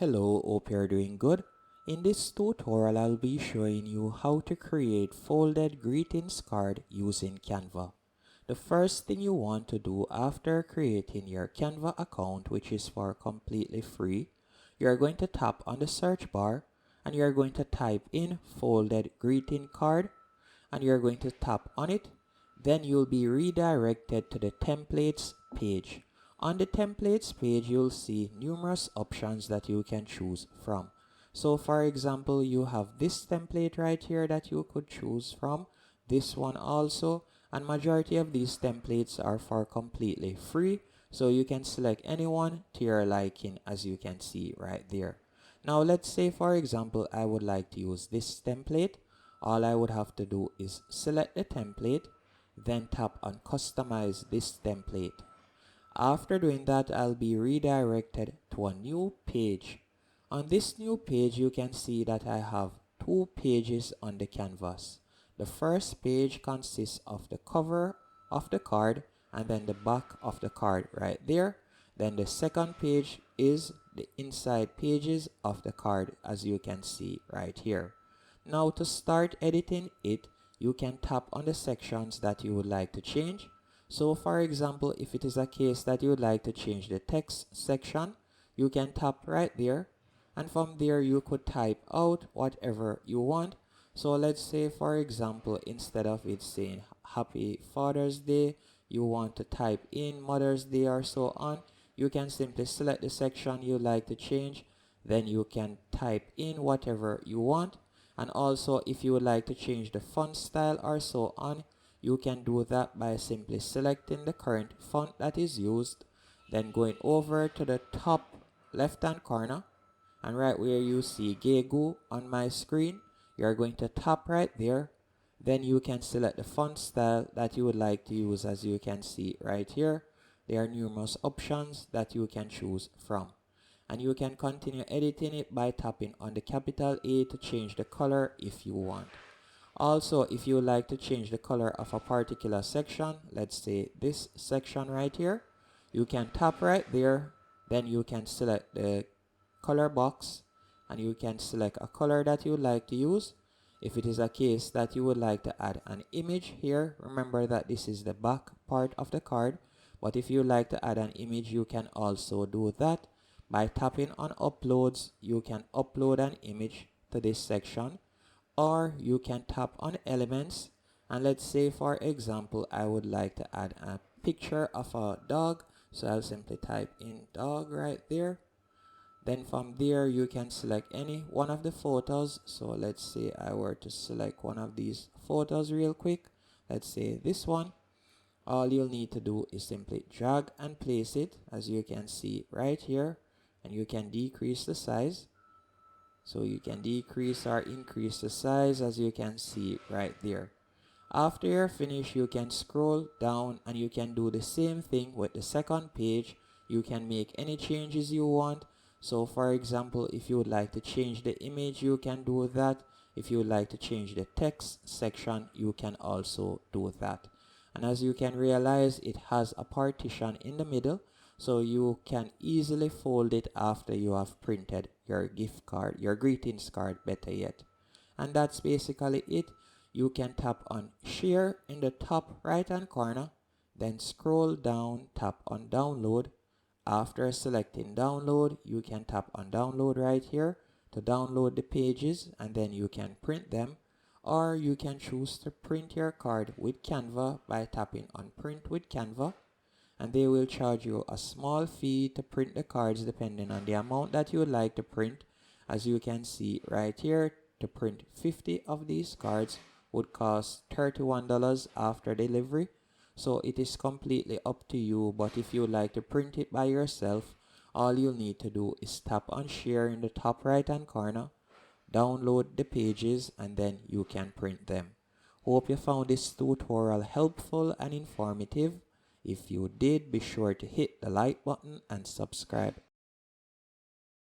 Hello, hope you're doing good. In this tutorial, I'll be showing you how to create folded greetings card using Canva. The first thing you want to do after creating your Canva account, which is for completely free, you're going to tap on the search bar and you're going to type in folded greeting card and you're going to tap on it. Then you'll be redirected to the templates page. On the templates page, you'll see numerous options that you can choose from. So for example, you have this template right here that you could choose from, this one also, and majority of these templates are for completely free. So you can select anyone to your liking, as you can see right there. Now let's say for example, I would like to use this template. All I would have to do is select the template, then tap on customize this template. After doing that, I'll be redirected to a new page. On this new page, you can see that I have two pages on the canvas. The first page consists of the cover of the card and then the back of the card right there. Then the second page is the inside pages of the card, as you can see right here. Now to start editing it, you can tap on the sections that you would like to change. So for example, if it is a case that you would like to change the text section, you can tap right there, and from there you could type out whatever you want. So let's say for example, instead of it saying Happy Father's Day, you want to type in Mother's Day or so on. You can simply select the section you like to change, then you can type in whatever you want. And also if you would like to change the font style or so on, you can do that by simply selecting the current font that is used, then going over to the top left hand corner, and right where you see Gegu on my screen, you're going to tap right there. Then you can select the font style that you would like to use. As you can see right here, there are numerous options that you can choose from. And you can continue editing it by tapping on the capital A to change the color if you want. Also, if you like to change the color of a particular section, let's say this section right here, you can tap right there, then you can select the color box and you can select a color that you would like to use. If it is a case that you would like to add an image here, remember that this is the back part of the card, but if you like to add an image, you can also do that. By tapping on uploads, you can upload an image to this section, or you can tap on elements, and let's say for example I would like to add a picture of a dog, so I'll simply type in dog right there. Then from there you can select any one of the photos. So let's say I were to select one of these photos real quick, let's say this one. All you'll need to do is simply drag and place it, as you can see right here, and you can decrease the size. So you can decrease or increase the size, as you can see right there. After you're finished, you can scroll down and you can do the same thing with the second page. You can make any changes you want. So for example, if you would like to change the image, you can do that. If you would like to change the text section, you can also do that. And as you can realize, it has a partition in the middle, so you can easily fold it after you have printed your gift card, your greetings card better yet. And that's basically it. You can tap on share in the top right hand corner, then scroll down, tap on download. After selecting download, you can tap on download right here to download the pages, and then you can print them. Or you can choose to print your card with Canva by tapping on print with Canva, and they will charge you a small fee to print the cards depending on the amount that you would like to print. As you can see right here, to print 50 of these cards would cost $31 after delivery. So it is completely up to you, but if you would like to print it by yourself, all you'll need to do is tap on share in the top right hand corner, download the pages, and then you can print them. Hope you found this tutorial helpful and informative. If you did, be sure to hit the like button and subscribe